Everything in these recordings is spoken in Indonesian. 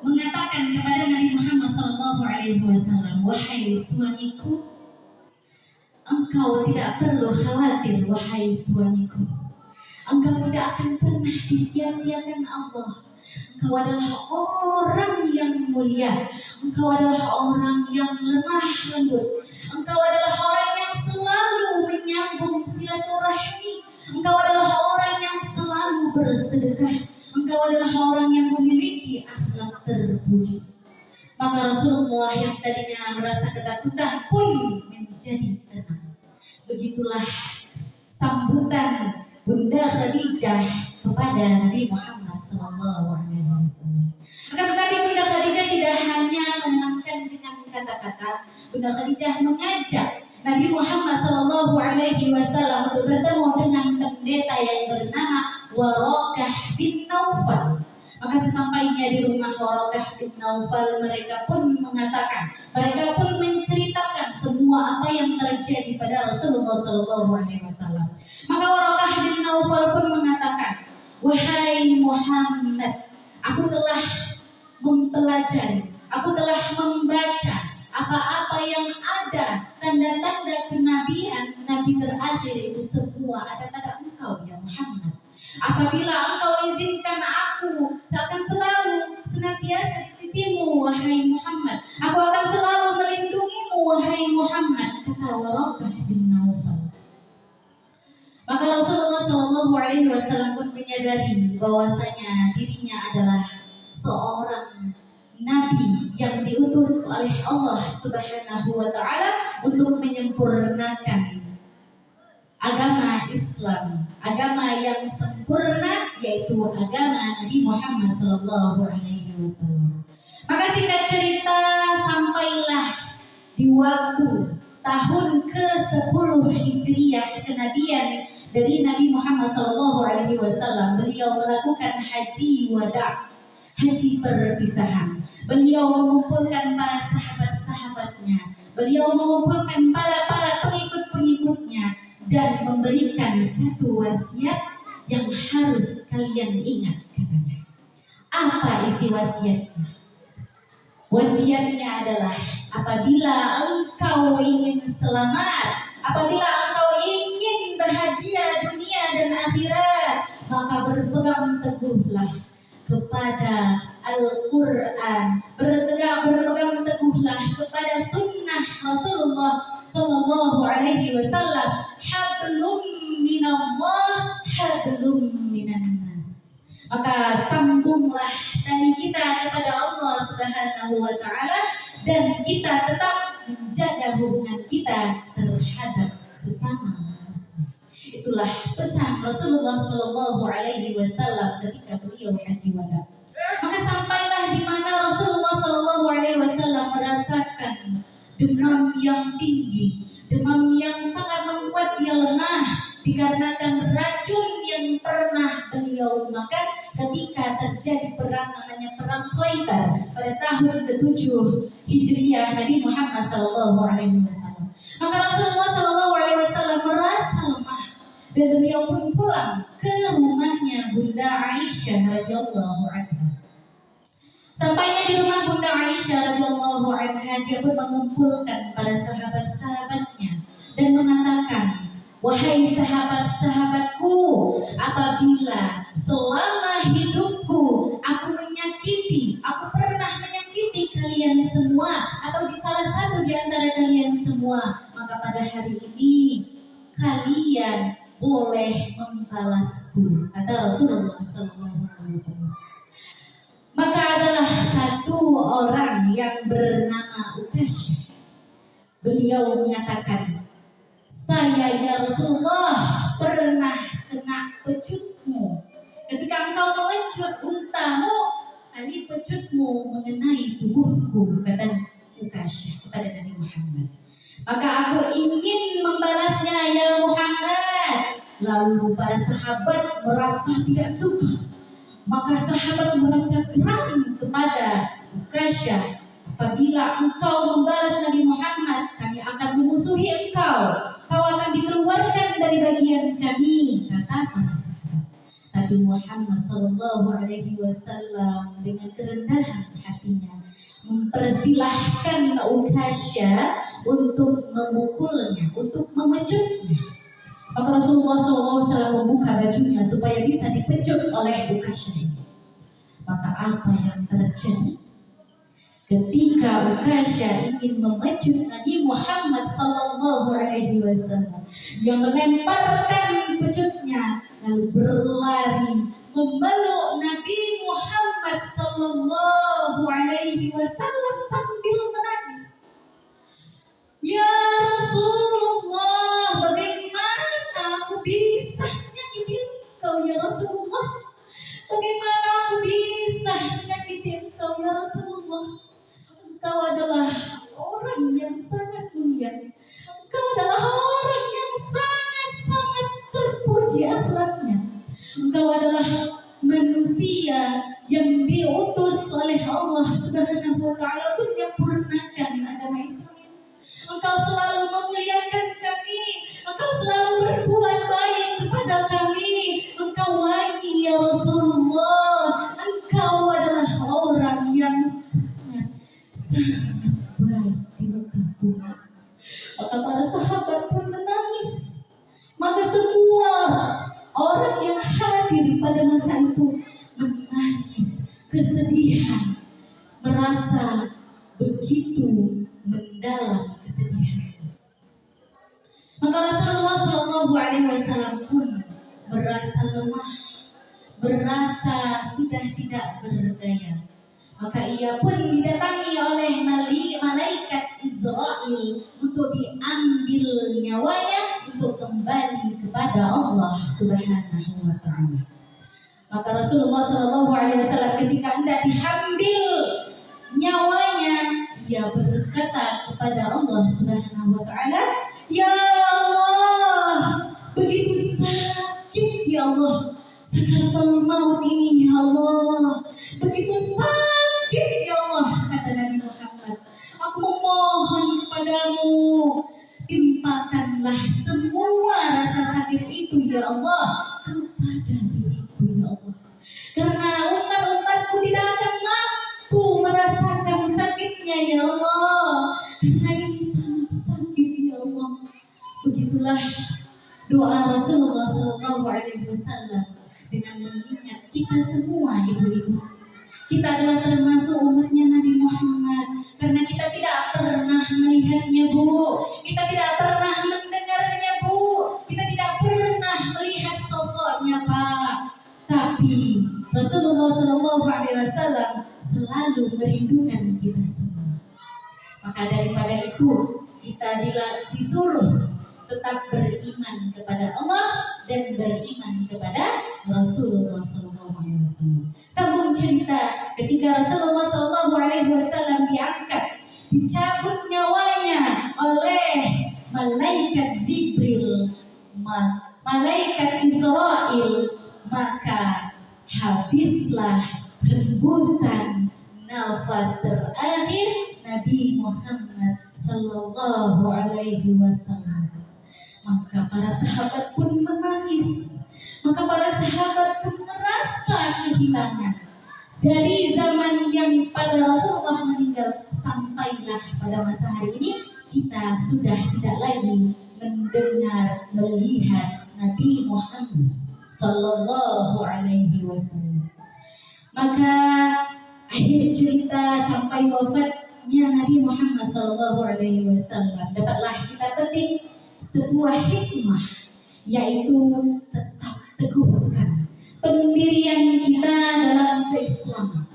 mengatakan kepada Nabi Muhammad SAW, wahai suamiku, engkau tidak perlu khawatir, wahai suamiku. Engkau tidak akan pernah disia-siakan Allah. Engkau adalah orang yang mulia. Engkau adalah orang yang lemah lembut. Engkau adalah orang yang selalu menyambung silaturahmi. Engkau adalah orang yang selalu bersedekah. Engkau adalah orang yang memiliki akhlak terpuji. Maka Rasulullah yang tadinya merasa ketakutan pun menjadi tenang. Begitulah sambutan Bunda Khadijah kepada Nabi Muhammad SAW. Akan tetapi Bunda Khadijah tidak hanya menenangkan dengan kata-kata. Bunda Khadijah mengajak Nabi Muhammad SAW untuk bertemu dengan pendeta yang bernama Waraqah bin Naufal. Maka sesampainya di rumah Waraqah bin Naufal, mereka pun mengatakan, mereka pun menceritakan semua apa yang terjadi pada Rasulullah SAW. Maka Waraqah bin Naufal pun mengatakan, wahai Muhammad, aku telah mempelajari, aku telah membaca apa-apa yang ada tanda-tanda kenabian Nabi terakhir itu semua ada pada engkau ya Muhammad. Apabila engkau izinkan aku akan selalu senantiasa di sisimu wahai Muhammad. Aku akan selalu melindungimu wahai Muhammad, kata Waraqah bin Naufal. Maka Rasulullah SAW pun menyadari bahwasanya dirinya adalah seorang nabi yang diutus oleh Allah Subhanahu wa taala untuk menyempurnakan agama Islam, agama yang sempurna, yaitu agama Nabi Muhammad SAW. Maka singkat cerita, sampailah di waktu tahun ke-10 Hijriah kenabian dari Nabi Muhammad SAW, beliau melakukan haji wada, haji perpisahan. Beliau mengumpulkan para sahabat-sahabatnya, beliau mengumpulkan para pengikut-pengikutnya dan memberikan satu wasiat yang harus kalian ingat, katanya. Apa isi wasiatnya? Wasiatnya adalah apabila engkau ingin selamat, apabila engkau ingin bahagia dunia dan akhirat, maka berpegang teguhlah kepada Al-Quran, berpegang teguhlah kepada sunnah Rasulullah Sallallahu Alaihi Wasallam. Hablum minallah, hablum minannas. Maka sambunglah tali kita kepada Allah Subhanahu Wa Taala dan kita tetap menjaga hubungan kita terhadap sesama manusia. Itulah pesan Rasulullah Sallallahu Alaihi Wasallam ketika beliau haji wada. Maka sampailah di mana Rasulullah Sallallahu Alaihi Wasallam merasakan demam yang tinggi, demam yang sangat membuat dia lemah dikarenakan racun yang pernah beliau makan ketika terjadi perang namanya perang Khaybar pada tahun ke-7 Hijriah Nabi Muhammad Sallallahu Alaihi Wasallam. Maka Rasulullah Sallallahu Alaihi Wasallam merasa lemah dan beliau pun pulang ke rumahnya Bunda Aisyah radhiyallahu anha. Sampainya di rumah Bunda Aisyah radhiyallahu anha, dia pun mengumpulkan para sahabat-sahabatnya dan mengatakan, wahai sahabat-sahabatku, apabila selama hidupku aku pernah menyakiti kalian semua atau di salah satu di antara kalian semua, maka pada hari ini kalian boleh membalasku, kata Rasulullah SAW. Maka adalah satu orang yang bernama Ukasyah. Beliau mengatakan, saya ya Rasulullah pernah kena pecutmu. Ketika engkau mengecut untamu, tadi pecutmu mengenai tubuhku, kata Ukasyah kepada Nabi Muhammad. Maka aku ingin membalasnya ya Muhammad. Lalu para sahabat merasa tidak suka. Maka sahabat merasa geram kepada Ukasyah. Apabila engkau membalas Nabi Muhammad, kami akan memusuhi engkau. Kau akan dikeluarkan dari bagian kami, kata para sahabat. Tapi Nabi Muhammad Sallallahu Alaihi Wasallam dengan kerendahan hatinya mempersilahkan Ukasha untuk memukulnya, untuk memejutnya. Maka Rasulullah SAW membuka bajunya supaya bisa dipecut oleh Ukasha ini. Maka apa yang terjadi? Ketika Ukasha ingin memecut Nabi Muhammad Sallallahu Alaihi Wasallam, yang melemparkan pecutnya lalu berlari memeluk Nabi Muhammad Sallallahu Alaihi Wasallam sambil menangis. Ya Rasulullah, bagaimana aku bisa menyakiti engkau ya Rasulullah? Bagaimana aku bisa menyakiti engkau ya Rasulullah? Engkau adalah orang yang sangat mulia. Engkau adalah orang yang sangat-sangat terpuji akhlaknya. Engkau adalah manusia yang diutus oleh Allah Subhanahu wa Ta'ala untuk menyempurnakan agama Islam. Engkau selalu memuliakan kami. Engkau selalu berbuat baik kepada kami. Engkau wali ya Rasulullah. Engkau adalah orang yang sangat baik di muka bumi. Maka para sahabat pun menangis. Maka semua orang yang hadir pada masa itu menangis kesedihan, merasa begitu mendalam kesedihan. Maka Rasulullah Shallallahu Alaihi Wasallam pun merasa lemah, merasa sudah tidak berdaya. Maka ia pun didatangi oleh malaikat Israel untuk diambil nyawanya untuk kembali kepada Allah Subhanahu wa Ta'ala. Maka Rasulullah Shallallahu Alaihi Wasallam ketika hendak diambil nyawanya, ia berkata kepada Allah Subhanahu wa Ta'ala, "Ya Allah, begitu sakit ya Allah, sakaratul maut ini ya Allah, begitu sakit ya Allah," kata Nabi Muhammad. "Aku memohon kepadamu, timpakanlah semua rasa sakit itu ya Allah kepada diriku ya Allah. Karena umat-umatku tidak akan mampu merasakan sakitnya ya Allah. Karena ini sangat sakit ya Allah." Begitulah doa Rasulullah Sallallahu Alaihi Wasallam dengan mengingat kita semua ibu-ibu. Kita adalah termasuk umatnya Nabi Muhammad. Karena kita tidak pernah melihatnya Bu. Kita tidak pernah mendengarnya Bu. Kita tidak pernah melihat sosoknya Pak. Tapi Rasulullah Sallallahu Alaihi Wasallam selalu merindukan kita semua. Maka daripada itu kita disuruh tetap beriman kepada Allah dan beriman kepada Rasulullah Sallallahu Alaihi Wasallam. Sambung cerita ketika Rasulullah Sallallahu Alaihi Wasallam diangkat, dicabut nyawanya oleh malaikat Jibril, malaikat Israel, maka habislah hembusan nafas terakhir Nabi Muhammad Sallallahu Alaihi Wasallam. Maka para sahabat pun menangis. Maka para sahabat pun merasa kehilangan. Dari zaman yang pada Rasulullah meninggal sampailah pada masa hari ini, kita sudah tidak lagi mendengar, melihat Nabi Muhammad Sallallahu Alaihi Wasallam. Maka akhir cerita sampai wafatnya Nabi Muhammad Sallallahu Alaihi Wasallam, dapatlah kita petik sebuah hikmah, yaitu tetap teguhkan pendirian kita dalam keislaman.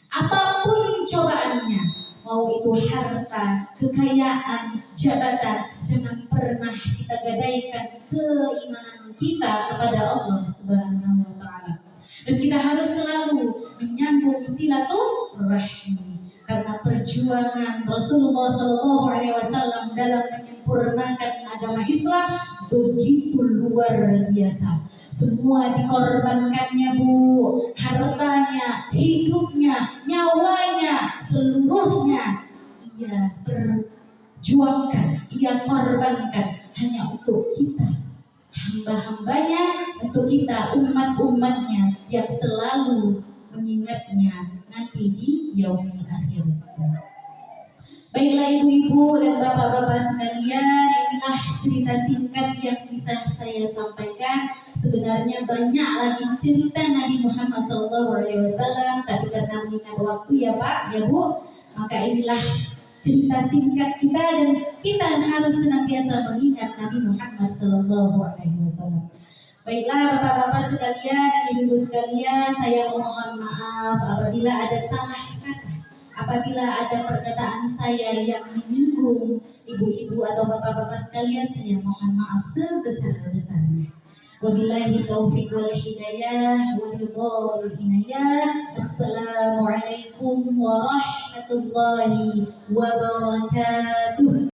Apapun cobaannya, mau itu harta, kekayaan, jabatan, jangan pernah kita gadaikan keimanan kita kepada Allah Subhanahu wa Ta'ala. Dan kita harus selalu menyambung silaturahmi. Karena perjuangan Rasulullah Sallallahu Alaihi Wasallam dalam menyempurnakan agama Islam begitu luar biasa. Semua dikorbankannya Bu, hartanya, hidupnya, nyawanya, seluruhnya ia perjuangkan, ia korbankan hanya untuk kita, hamba-hambanya untuk kita umat-umatnya yang selalu mengingatnya nanti di yaumil akhir. Baiklah ibu-ibu dan bapak-bapak sekalian, inilah cerita singkat yang bisa saya sampaikan. Sebenarnya banyak lagi cerita Nabi Muhammad SAW, tapi karena mengingat waktu ya Pak, ya Bu, maka inilah cerita singkat kita dan kita harus senantiasa mengingat Nabi Muhammad SAW. Baiklah bapak-bapak sekalian dan ibu-ibu sekalian, saya mohon maaf apabila ada salah kata. Apabila ada perkataan saya yang menyinggung ibu-ibu atau bapak-bapak sekalian, saya mohon maaf sebesar-besarnya. Wabillahi taufiq wal hidayah wa ridha wal inayah. Assalamualaikum warahmatullahi wabarakatuh.